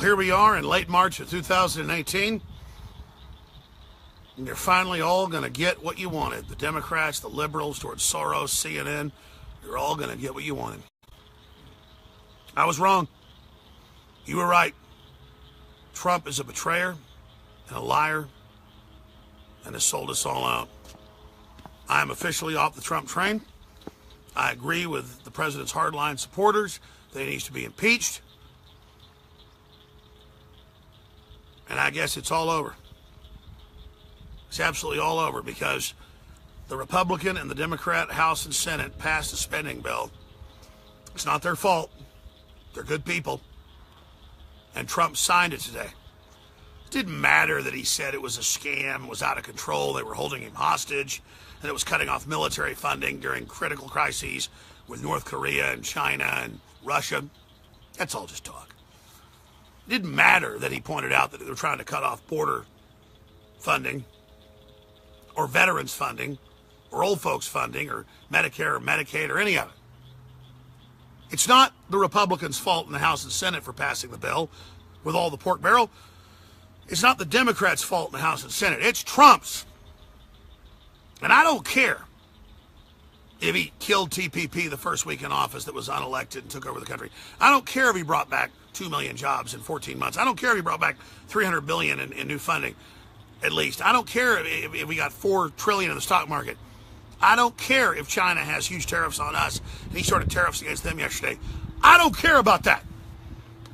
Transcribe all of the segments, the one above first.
here we are in late March of 2018, and you're finally all going to get what you wanted. The Democrats, the liberals, George Soros, CNN, you're all going to get what you wanted. I was wrong. You were right. Trump is a betrayer and a liar and has sold us all out. I am officially off the Trump train. I agree with the president's hardline supporters that he needs to be impeached. And I guess it's all over. It's absolutely all over because the Republican and the Democrat House and Senate passed a spending bill. It's not their fault. They're good people. And Trump signed it today. It didn't matter that he said it was a scam, was out of control, they were holding him hostage, and it was cutting off military funding during critical crises with North Korea and China and Russia. That's all just talk. It didn't matter that he pointed out that they were trying to cut off border funding or veterans funding or old folks funding or Medicare or Medicaid or any of it. It's not the Republicans' fault in the House and Senate for passing the bill with all the pork barrel. It's not the Democrats' fault in the House and Senate. It's Trump's. And I don't care if he killed TPP the first week in office that was unelected and took over the country. I don't care if he brought back 2 million jobs in 14 months. I don't care if he brought back $300 billion in new funding, at least. I don't care if we got $4 trillion in the stock market. I don't care if China has huge tariffs on us and he started tariffs against them yesterday. I don't care about that.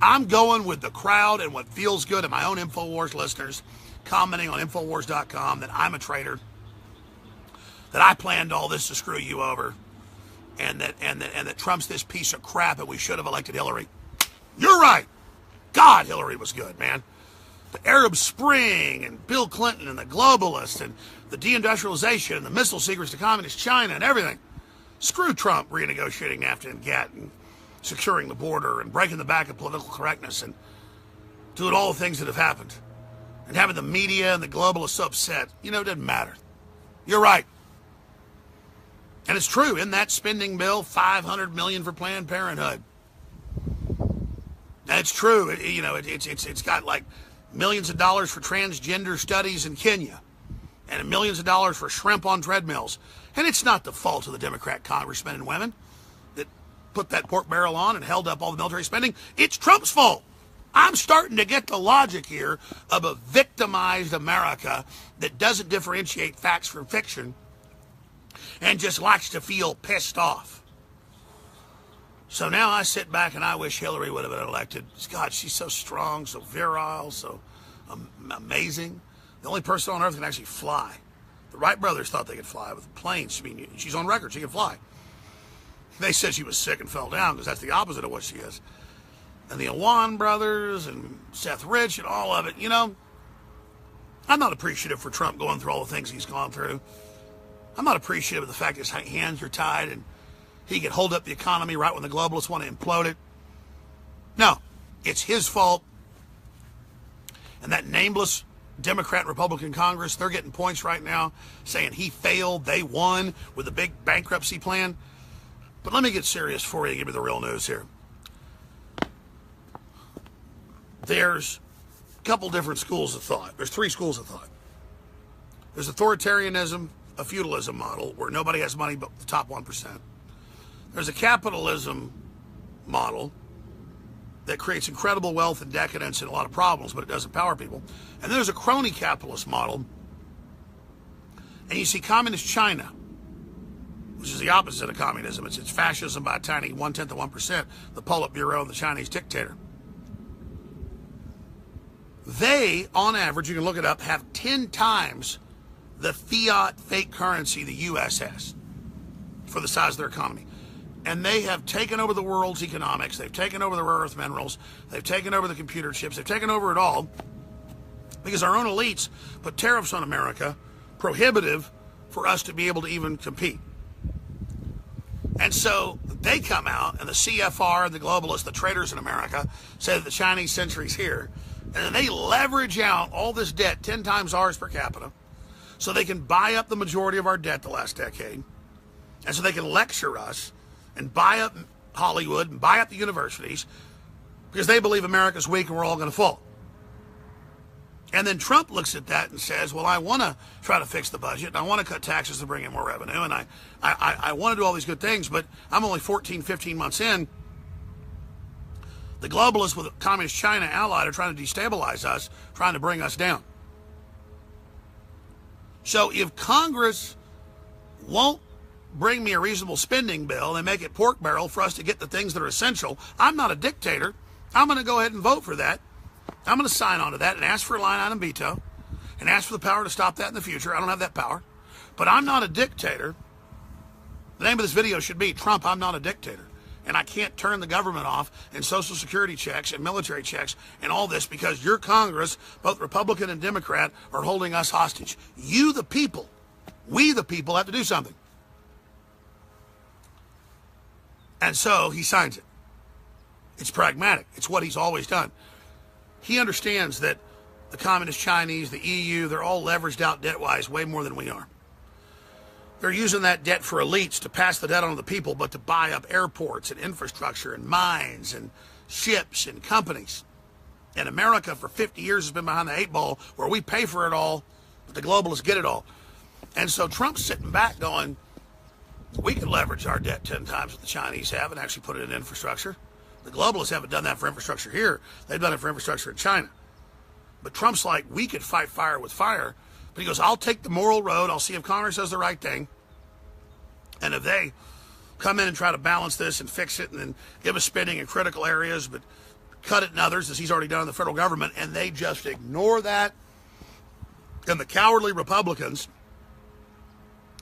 I'm going with the crowd and what feels good, and my own InfoWars listeners commenting on Infowars.com that I'm a traitor, that I planned all this to screw you over, and that Trump's this piece of crap and we should have elected Hillary. You're right. God, Hillary was good, man. The Arab Spring and Bill Clinton and the globalists and the deindustrialization and the missile secrets to communist China and everything. Screw Trump renegotiating NAFTA and GATT and securing the border and breaking the back of political correctness and doing all the things that have happened and having the media and the globalists so upset. You know, it doesn't matter. You're right. And it's true. In that spending bill, $500 million for Planned Parenthood. That's true. It's got like millions of dollars for transgender studies in Kenya and millions of dollars for shrimp on treadmills. And it's not the fault of the Democrat congressmen and women that put that pork barrel on and held up all the military spending. It's Trump's fault. I'm starting to get the logic here of a victimized America that doesn't differentiate facts from fiction and just likes to feel pissed off. So now I sit back and I wish Hillary would have been elected. God, she's so strong, so virile, so amazing. The only person on earth can actually fly. The Wright brothers thought they could fly with planes. I mean, she's on record, she can fly. They said she was sick and fell down because that's the opposite of what she is. And the Awan brothers and Seth Rich and all of it, you know, I'm not appreciative for Trump going through all the things he's gone through. I'm not appreciative of the fact his hands are tied and he could hold up the economy right when the globalists want to implode it. No, it's his fault. And that nameless Democrat and Republican Congress, they're getting points right now saying he failed, they won with a big bankruptcy plan. But let me get serious for you and give you the real news here. There's a couple different schools of thought. There's 3 schools of thought. There's authoritarianism, a feudalism model where nobody has money but the top 1%. There's a capitalism model that creates incredible wealth and decadence and a lot of problems, but it doesn't empower people. And there's a crony capitalist model. And you see communist China, which is the opposite of communism. It's fascism by a tiny 1/10 of 1%, the Politburo and the Chinese dictator. They, on average, you can look it up, have 10 times the fiat fake currency the U.S. has for the size of their economy. And they have taken over the world's economics. They've taken over the rare earth minerals. They've taken over the computer chips. They've taken over it all because our own elites put tariffs on America, prohibitive for us to be able to even compete. And so they come out, and the CFR, the globalists, the traders in America, say that the Chinese century's here. And then they leverage out all this debt, 10 times ours per capita, so they can buy up the majority of our debt the last decade. And so they can lecture us and buy up Hollywood and buy up the universities because they believe America's weak and we're all going to fall. And then Trump looks at that and says, well, I want to try to fix the budget, and I want to cut taxes to bring in more revenue, and I want to do all these good things, but I'm only 14, 15 months in. The globalists with Communist China allied are trying to destabilize us, trying to bring us down. So if Congress won't bring me a reasonable spending bill and make it pork barrel for us to get the things that are essential, I'm not a dictator. I'm going to go ahead and vote for that. I'm going to sign on to that and ask for a line item veto and ask for the power to stop that in the future. I don't have that power. But I'm not a dictator. The name of this video should be Trump, I'm not a dictator. And I can't turn the government off and Social Security checks and military checks and all this because your Congress, both Republican and Democrat, are holding us hostage. You, the people, we, the people, have to do something. And so he signs it. It's pragmatic. It's what he's always done. He understands that the Communist Chinese, the EU, they're all leveraged out debt-wise way more than we are. They're using that debt for elites to pass the debt on to the people, but to buy up airports and infrastructure and mines and ships and companies. And America for 50 years has been behind the 8 ball where we pay for it all, but the globalists get it all. And so Trump's sitting back going, we could leverage our debt 10 times what the Chinese have and actually put it in infrastructure. The globalists haven't done that for infrastructure here. They've done it for infrastructure in China. But Trump's like, we could fight fire with fire. But he goes, I'll take the moral road. I'll see if Congress does the right thing. And if they come in and try to balance this and fix it and then give us spending in critical areas, but cut it in others, as he's already done in the federal government, and they just ignore that, and the cowardly Republicans,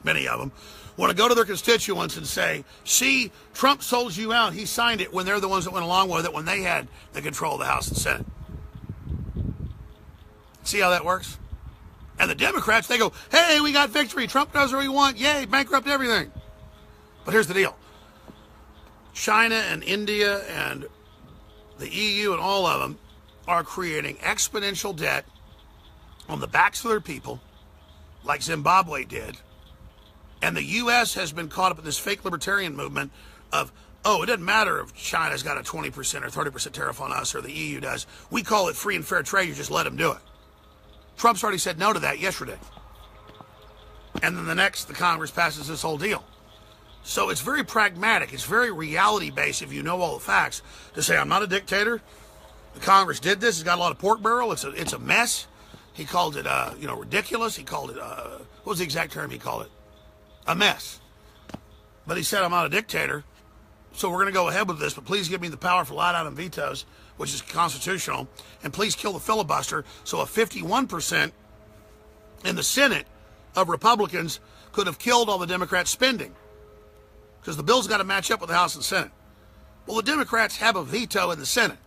many of them, want to go to their constituents and say, see, Trump sold you out. He signed it, when they're the ones that went along with it when they had the control of the House and Senate. See how that works? And the Democrats, they go, hey, we got victory. Trump does what we want. Yay, bankrupt everything. But here's the deal. China and India and the EU and all of them are creating exponential debt on the backs of their people, like Zimbabwe did. And the U.S. has been caught up in this fake libertarian movement of, oh, it doesn't matter if China's got a 20% or 30% tariff on us or the EU does. We call it free and fair trade. You just let them do it. Trump's already said no to that yesterday. And then the Congress passes this whole deal. So it's very pragmatic. It's very reality-based if you know all the facts to say, I'm not a dictator. The Congress did this. It's got a lot of pork barrel. It's a mess. He called it, ridiculous. He called it, what was the exact term he called it? A mess. But he said, I'm not a dictator, so we're going to go ahead with this, but please give me the power for line item vetoes, which is constitutional, and please kill the filibuster so a 51% in the Senate of Republicans could have killed all the Democrats' spending, because the bill's got to match up with the House and Senate. Well, the Democrats have a veto in the Senate,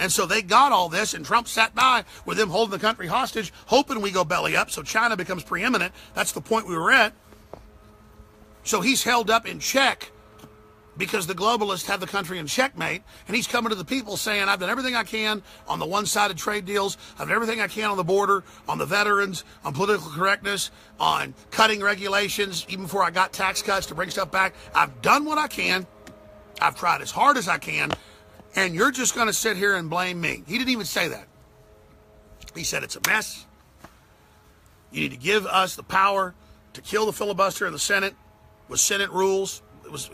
and so they got all this, and Trump sat by with them holding the country hostage, hoping we go belly up so China becomes preeminent. That's the point we were at. So he's held up in check because the globalists have the country in checkmate, and he's coming to the people saying, I've done everything I can on the one-sided trade deals, I've done everything I can on the border, on the veterans, on political correctness, on cutting regulations, even before I got tax cuts to bring stuff back. I've done what I can. I've tried as hard as I can, and you're just going to sit here and blame me. He didn't even say that. He said it's a mess. You need to give us the power to kill the filibuster in the Senate with Senate rules. It's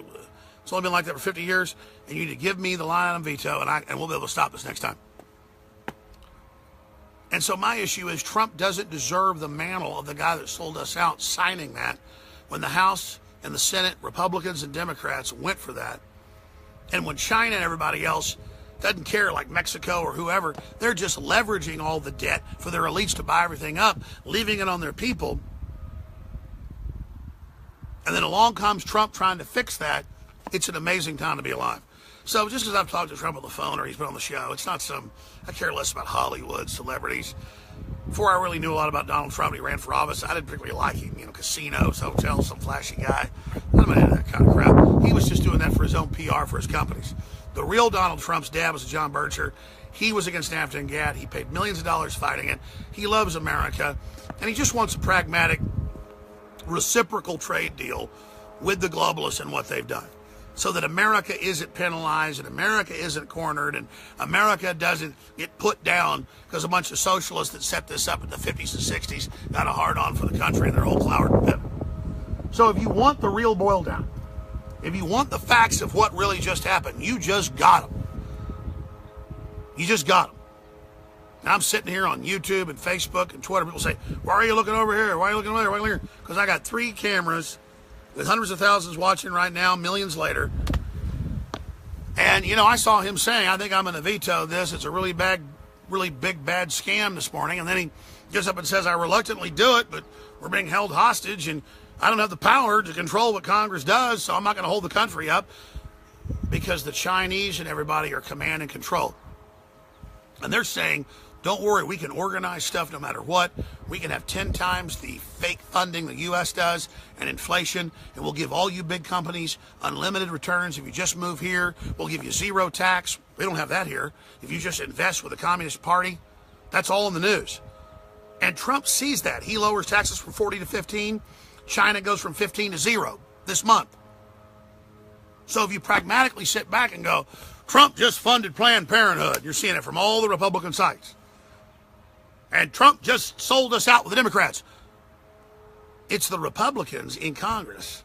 only been like that for 50 years, and you need to give me the line item veto, and we'll be able to stop this next time. And so my issue is Trump doesn't deserve the mantle of the guy that sold us out signing that when the House and the Senate, Republicans and Democrats, went for that. And when China and everybody else doesn't care, like Mexico or whoever, they're just leveraging all the debt for their elites to buy everything up, leaving it on their people. And then along comes Trump trying to fix that. It's an amazing time to be alive. So just because I've talked to Trump on the phone or he's been on the show, it's not I care less about Hollywood, celebrities. Before I really knew a lot about Donald Trump, he ran for office, I didn't particularly like him. Casinos, hotels, some flashy guy. I'm not into that kind of crap. He was just doing that for his own PR for his companies. The real Donald Trump's dad was John Bircher. He was against NAFTA and GATT. He paid millions of dollars fighting it. He loves America, and he just wants a pragmatic, reciprocal trade deal with the globalists and what they've done. so that America isn't penalized and America isn't cornered and America doesn't get put down because a bunch of socialists that set this up in the 50s and 60s got a hard-on for the country and their whole flowered pip. So if you want the real boil down, if you want the facts of what really just happened, you just got them. You just got them. And I'm sitting here on YouTube and Facebook and Twitter. People say, why are you looking over here? Why are you looking over there? Why are you looking here? Because I got 3 cameras with hundreds of thousands watching right now, millions later. And, you know, I saw him saying, I think I'm going to veto this. It's a really big, bad scam this morning. And then he gets up and says, I reluctantly do it, but we're being held hostage and I don't have the power to control what Congress does, so I'm not going to hold the country up because the Chinese and everybody are command and control. And they're saying, don't worry, we can organize stuff no matter what. We can have 10 times the fake funding the U.S. does and inflation, and we'll give all you big companies unlimited returns. If you just move here, we'll give you 0 tax. We don't have that here. If you just invest with the Communist Party, that's all in the news. And Trump sees that. He lowers taxes from 40 to 15. China goes from 15 to 0 this month. So if you pragmatically sit back and go, Trump just funded Planned Parenthood. You're seeing it from all the Republican sites. And Trump just sold us out with the Democrats. It's the Republicans in Congress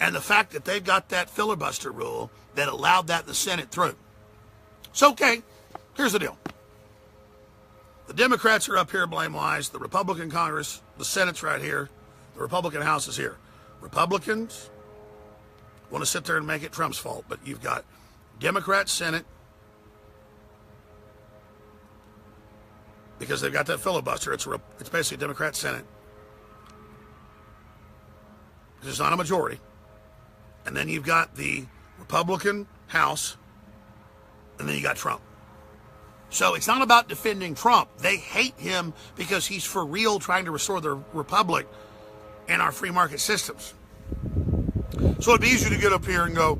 and the fact that they've got that filibuster rule that allowed that in the Senate through. So, okay, here's the deal. The Democrats are up here blame-wise. The Republican Congress, the Senate's right here. The Republican House is here. Republicans want to sit there and make it Trump's fault, but you've got Democrat Senate, because they've got that filibuster. It's basically Democrat Senate. It's not a majority. And then you've got the Republican House, and then you got Trump. So it's not about defending Trump. They hate him because he's for real trying to restore the republic and our free market systems. So it'd be easy to get up here and go,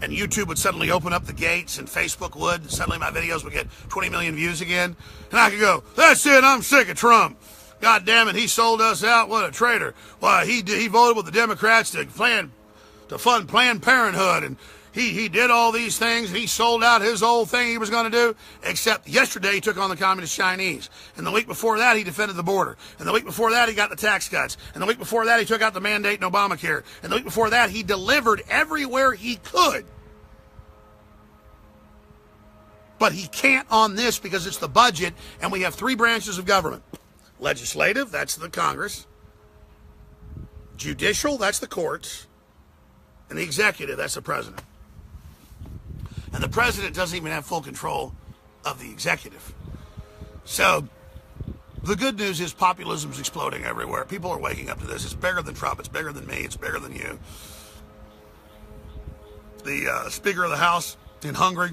and YouTube would suddenly open up the gates, and Facebook would, and suddenly my videos would get 20 million views again. And I could go, that's it, I'm sick of Trump. God damn it, he sold us out, what a traitor. Why, he voted with the Democrats to fund Planned Parenthood, and he did all these things, and he sold out his whole thing he was going to do, except yesterday he took on the Communist Chinese. And the week before that, he defended the border. And the week before that, he got the tax cuts. And the week before that, he took out the mandate in Obamacare. And the week before that, he delivered everywhere he could. But he can't on this because it's the budget, and we have 3 branches of government. Legislative, that's the Congress. Judicial, that's the courts. And the executive, that's the president. And the president doesn't even have full control of the executive. So the good news is populism's exploding everywhere. People are waking up to this. It's bigger than Trump. It's bigger than me. It's bigger than you. The Speaker of the House in Hungary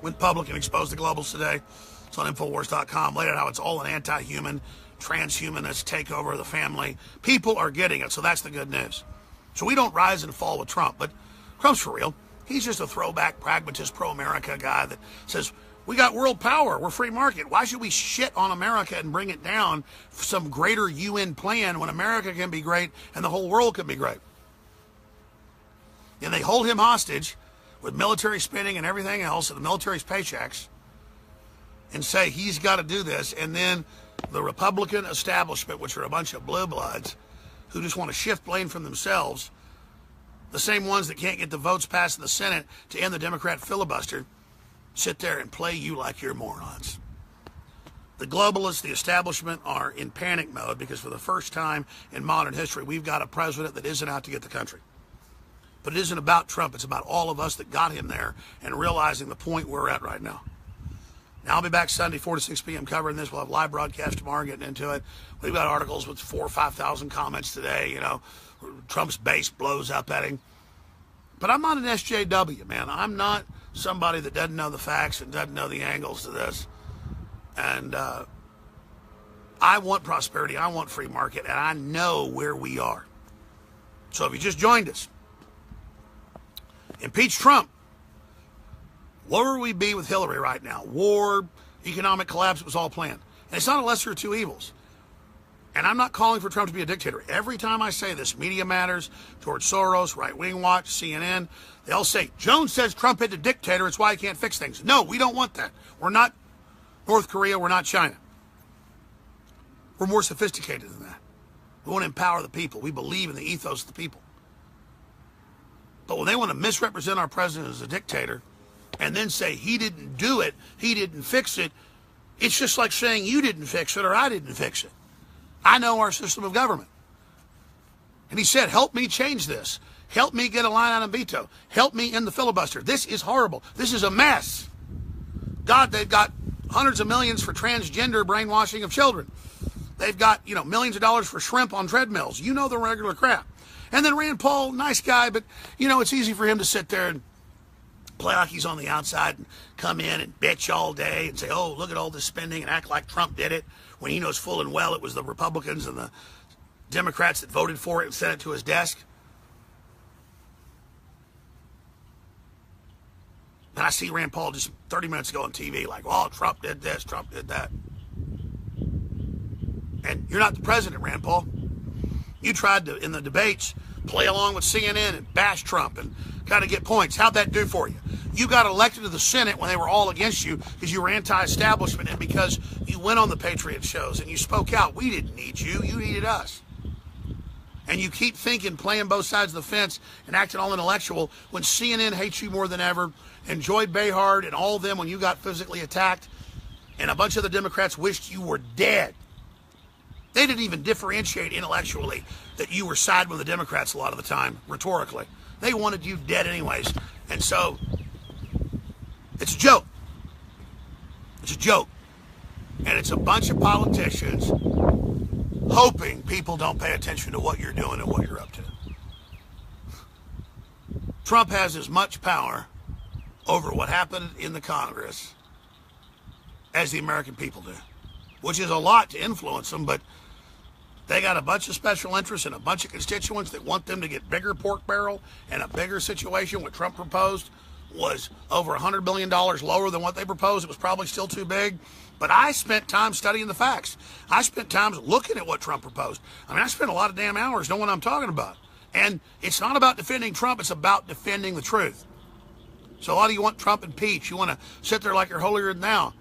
went public and exposed the globals today. It's on Infowars.com. Laid out how it's all an anti-human, transhumanist takeover of the family. People are getting it, so that's the good news. So we don't rise and fall with Trump, but Trump's for real. He's just a throwback, pragmatist, pro-America guy that says, we got world power, we're free market. Why should we shit on America and bring it down for some greater UN plan when America can be great and the whole world can be great? And they hold him hostage with military spending and everything else, and the military's paychecks, and say he's got to do this. And then the Republican establishment, which are a bunch of blue bloods who just want to shift blame from themselves, the same ones that can't get the votes passed in the Senate to end the Democrat filibuster, sit there and play you like you're morons. The globalists, the establishment, are in panic mode because for the first time in modern history, we've got a president that isn't out to get the country. But it isn't about Trump. It's about all of us that got him there and realizing the point we're at right now. Now, I'll be back Sunday, 4 to 6 p.m. covering this. We'll have live broadcast tomorrow getting into it. We've got articles with 4,000 or 5,000 comments today. You know, Trump's base blows up at him. But I'm not an SJW, man. I'm not somebody that doesn't know the facts and doesn't know the angles to this. And I want prosperity. I want free market. And I know where we are. So if you just joined us, impeach Trump. Where would we be with Hillary right now? War, economic collapse, it was all planned. And it's not a lesser of two evils. And I'm not calling for Trump to be a dictator. Every time I say this, Media Matters, George Soros, Right Wing Watch, CNN, they all say, Jones says Trump is a dictator, it's why he can't fix things. No, we don't want that. We're not North Korea, we're not China. We're more sophisticated than that. We want to empower the people. We believe in the ethos of the people. But when they want to misrepresent our president as a dictator and then say he didn't do it, he didn't fix it, it's just like saying you didn't fix it or I didn't fix it. I know our system of government. And he said, help me change this. Help me get a line item veto. Help me end the filibuster. This is horrible. This is a mess. God, they've got hundreds of millions for transgender brainwashing of children. They've got, millions of dollars for shrimp on treadmills. You know the regular crap. And then Rand Paul, nice guy, but, it's easy for him to sit there and play like he's on the outside and come in and bitch all day and say, oh, look at all this spending and act like Trump did it, when he knows full and well it was the Republicans and the Democrats that voted for it and sent it to his desk. And I see Rand Paul just 30 minutes ago on TV like, oh, Trump did this, Trump did that. And you're not the president, Rand Paul. You tried to, in the debates, play along with CNN and bash Trump and kind of get points. How'd that do for you? You got elected to the Senate when they were all against you because you were anti-establishment and because you went on the Patriot shows and you spoke out. We didn't need you. You needed us. And you keep thinking, playing both sides of the fence and acting all intellectual when CNN hates you more than ever, and Joy Behar and all of them when you got physically attacked, and a bunch of the Democrats wished you were dead. They didn't even differentiate intellectually that you were siding with the Democrats a lot of the time, rhetorically. They wanted you dead anyways. And so, it's a joke. It's a joke. And it's a bunch of politicians hoping people don't pay attention to what you're doing and what you're up to. Trump has as much power over what happened in the Congress as the American people do, which is a lot to influence them, but they got a bunch of special interests and a bunch of constituents that want them to get bigger pork barrel and a bigger situation. What Trump proposed was over $100 billion lower than what they proposed. It was probably still too big. But I spent time studying the facts. I spent time looking at what Trump proposed. I spent a lot of damn hours knowing what I'm talking about. And it's not about defending Trump. It's about defending the truth. So a lot of you want Trump impeached. You want to sit there like you're holier than thou.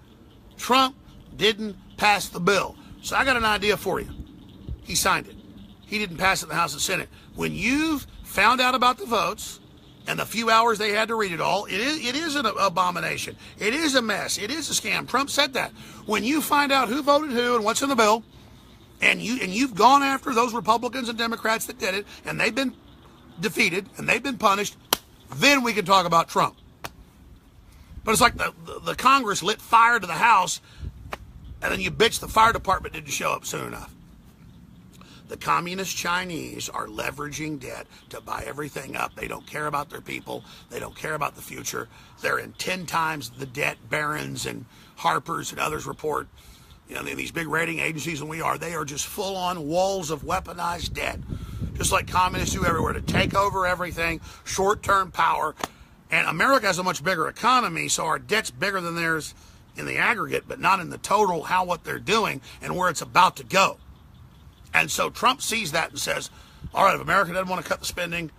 Trump didn't pass the bill. So I got an idea for you. He signed it. He didn't pass it in the House and Senate. When you've found out about the votes and the few hours they had to read it all, it is an abomination. It is a mess. It is a scam. Trump said that. When you find out who voted who and what's in the bill, and you've gone after those Republicans and Democrats that did it, and they've been defeated and they've been punished, then we can talk about Trump. But it's like the Congress lit fire to the House, and then you bitch the fire department didn't show up soon enough. The communist Chinese are leveraging debt to buy everything up. They don't care about their people. They don't care about the future. They're in 10 times the debt Barron's and Harper's and others report. These big rating agencies than we are. They are just full-on walls of weaponized debt, just like communists do everywhere, to take over everything, short-term power. And America has a much bigger economy, so our debt's bigger than theirs in the aggregate, but not in the total, what they're doing and where it's about to go. And so Trump sees that and says, all right, if America doesn't want to cut the spending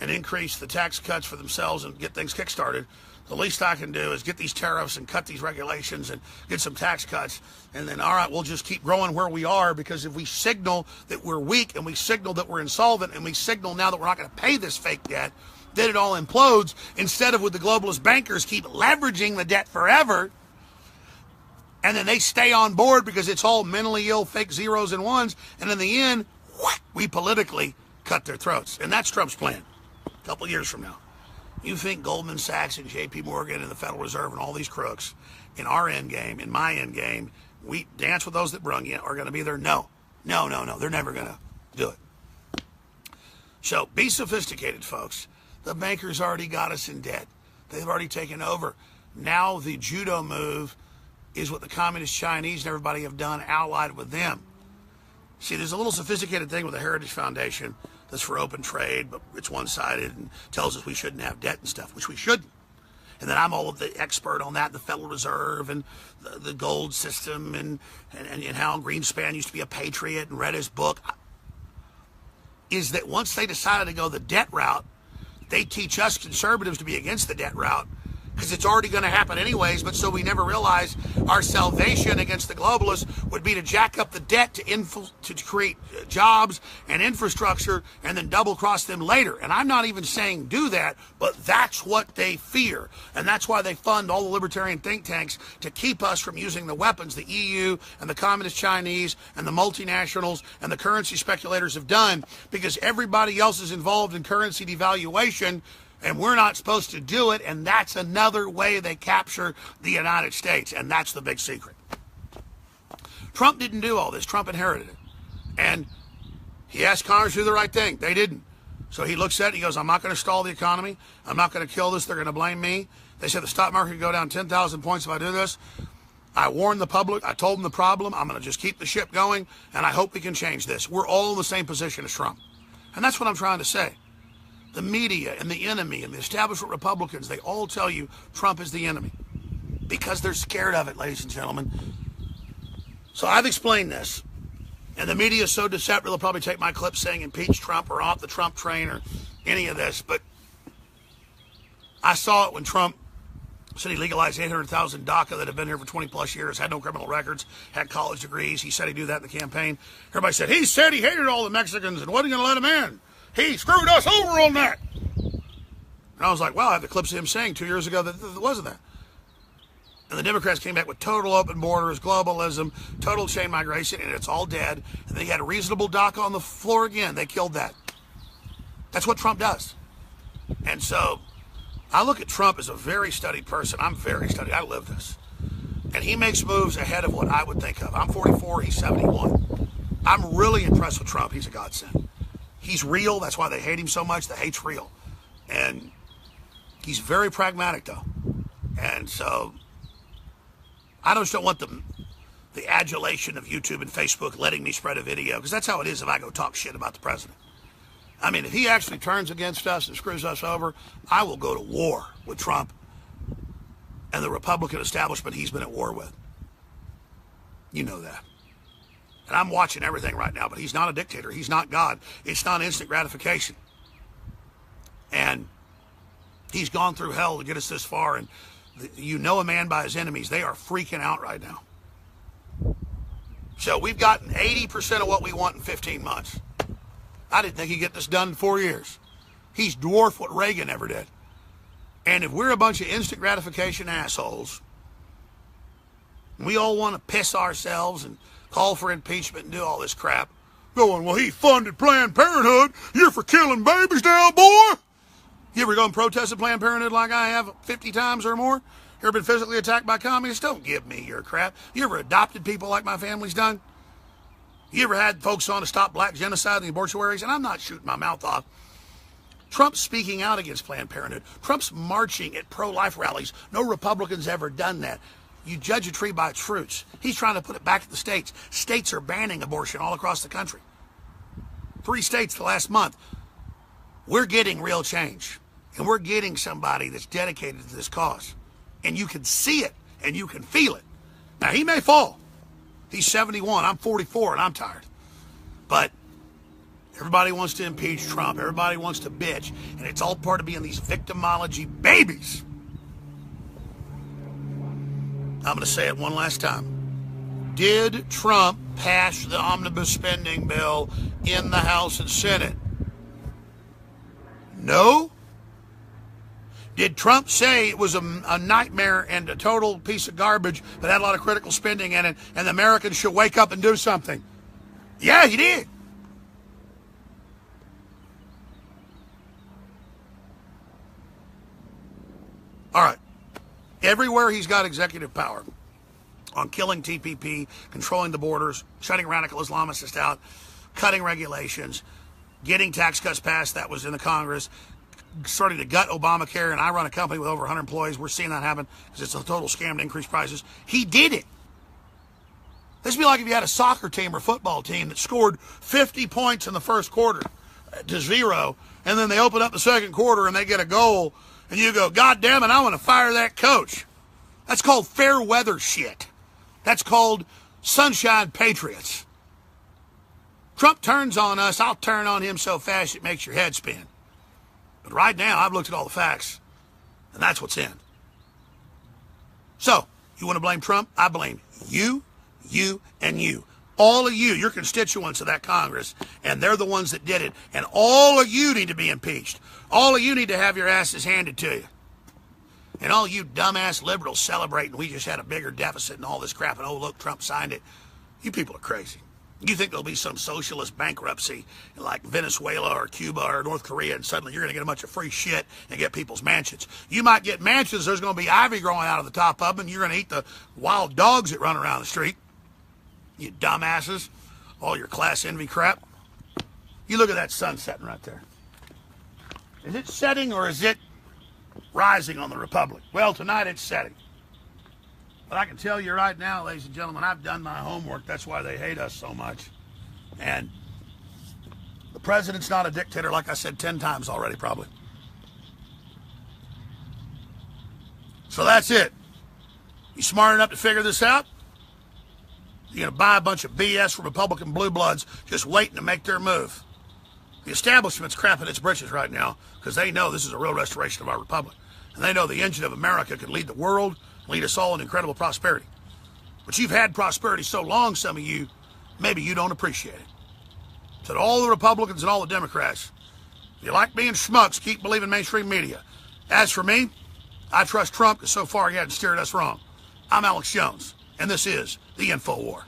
and increase the tax cuts for themselves and get things kickstarted, the least I can do is get these tariffs and cut these regulations and get some tax cuts. And then, all right, we'll just keep growing where we are, because if we signal that we're weak and we signal that we're insolvent and we signal now that we're not going to pay this fake debt, then it all implodes, instead of with the globalist bankers keep leveraging the debt forever. And then they stay on board because it's all mentally ill, fake zeros and ones. And in the end, we politically cut their throats. And that's Trump's plan a couple years from now. You think Goldman Sachs and J.P. Morgan and the Federal Reserve and all these crooks in our end game, in my end game, we dance with those that brung you, are going to be there? No. They're never going to do it. So be sophisticated, folks. The bankers already got us in debt. They've already taken over. Now the judo move is what the communist Chinese and everybody have done, allied with them. See, there's a little sophisticated thing with the Heritage Foundation that's for open trade, but it's one-sided and tells us we shouldn't have debt and stuff, which we shouldn't. and that I'm all of the expert on that, the Federal Reserve and the gold system and how Greenspan used to be a patriot and read his book, is that once they decided to go the debt route, they teach us conservatives to be against the debt route because it's already going to happen anyways. But so we never realize our salvation against the globalists would be to jack up the debt to create jobs and infrastructure and then double cross them later. And I'm not even saying do that, but that's what they fear. And that's why they fund all the libertarian think tanks to keep us from using the weapons the EU and the communist Chinese and the multinationals and the currency speculators have done, because everybody else is involved in currency devaluation and we're not supposed to do it, and that's another way they capture the United States, and that's the big secret. Trump didn't do all this. Trump inherited it. And he asked Congress to do the right thing. They didn't. So he looks at it, he goes, I'm not going to stall the economy. I'm not going to kill this. They're going to blame me. They said the stock market could go down 10,000 points if I do this. I warned the public. I told them the problem. I'm going to just keep the ship going, and I hope we can change this. We're all in the same position as Trump. And that's what I'm trying to say. The media and the enemy and the establishment Republicans, they all tell you Trump is the enemy because they're scared of it, ladies and gentlemen. So I've explained this, and the media is so deceptive they'll probably take my clip saying impeach Trump or off the Trump train or any of this. But I saw it when Trump said he legalized 800,000 DACA that have been here for 20 plus years, had no criminal records, had college degrees. He said he'd do that in the campaign. Everybody said he hated all the Mexicans and wasn't going to let them in. He screwed us over on that. And I was like, well, I have the clips of him saying 2 years ago that it wasn't that. And the Democrats came back with total open borders, globalism, total chain migration, and it's all dead. And they had a reasonable DACA on the floor again. They killed that. That's what Trump does. And so I look at Trump as a very studied person. I'm very studied. I live this. And he makes moves ahead of what I would think of. I'm 44. He's 71. I'm really impressed with Trump. He's a godsend. He's real. That's why they hate him so much. The hate's real. And he's very pragmatic, though. And so I just don't want the adulation of YouTube and Facebook letting me spread a video, because that's how it is if I go talk shit about the president. I mean, if he actually turns against us and screws us over, I will go to war with Trump and the Republican establishment he's been at war with. You know that. And I'm watching everything right now, but he's not a dictator. He's not God. It's not instant gratification. And he's gone through hell to get us this far. And you know a man by his enemies. They are freaking out right now. So we've gotten 80% of what we want in 15 months. I didn't think he'd get this done in 4 years. He's dwarfed what Reagan ever did. And if we're a bunch of instant gratification assholes, we all want to piss ourselves and call for impeachment and do all this crap, going, well, he funded Planned Parenthood. You're for killing babies now, boy. You ever gone protest at Planned Parenthood like I have 50 times or more? You ever been physically attacked by communists? Don't give me your crap. You ever adopted people like my family's done? You ever had folks on to stop black genocide in the obituaries? And I'm not shooting my mouth off. Trump's speaking out against Planned Parenthood. Trump's marching at pro-life rallies. No Republican's ever done that. You judge a tree by its fruits. He's trying to put it back to the states. States are banning abortion all across the country. 3 states the last month. We're getting real change. And we're getting somebody that's dedicated to this cause. And you can see it, and you can feel it. Now, he may fall. He's 71. I'm 44, and I'm tired. But everybody wants to impeach Trump. Everybody wants to bitch. And it's all part of being these victimology babies. I'm going to say it one last time. Did Trump pass the omnibus spending bill in the House and Senate? No. Did Trump say it was a nightmare and a total piece of garbage that had a lot of critical spending in it and the Americans should wake up and do something? Yeah, he did. All right. Everywhere he's got executive power on killing TPP, controlling the borders, shutting radical Islamists out, cutting regulations, getting tax cuts passed that was in the Congress, starting to gut Obamacare, and I run a company with over 100 employees. We're seeing that happen because it's a total scam to increase prices. He did it. This would be like if you had a soccer team or football team that scored 50 points in the first quarter to 0, and then they open up the second quarter and they get a goal, and you go, God damn it, I want to fire that coach. That's called fair weather shit. That's called sunshine patriots. Trump turns on us, I'll turn on him so fast it makes your head spin. But right now, I've looked at all the facts, and that's what's in. So, you want to blame Trump? I blame you, and you. All of you, your constituents of that Congress, and they're the ones that did it. And all of you need to be impeached. All of you need to have your asses handed to you. And all you dumbass liberals celebrating we just had a bigger deficit and all this crap, and oh, look, Trump signed it. You people are crazy. You think there'll be some socialist bankruptcy like Venezuela or Cuba or North Korea, and suddenly you're going to get a bunch of free shit and get people's mansions. You might get mansions, there's going to be ivy growing out of the top of them, and you're going to eat the wild dogs that run around the street. You dumbasses, all your class envy crap. You look at that sun setting right there. Is it setting or is it rising on the Republic? Well, tonight it's setting. But I can tell you right now, ladies and gentlemen, I've done my homework. That's why they hate us so much. And the president's not a dictator, like I said 10 times already, probably. So that's it. You smart enough to figure this out? You're going to buy a bunch of BS from Republican blue bloods just waiting to make their move. The establishment's crapping its britches right now because they know this is a real restoration of our republic. And they know the engine of America can lead the world, lead us all in incredible prosperity. But you've had prosperity so long, some of you, maybe you don't appreciate it. So to all the Republicans and all the Democrats, if you like being schmucks, keep believing mainstream media. As for me, I trust Trump because so far he hasn't steered us wrong. I'm Alex Jones, and this is the Info War.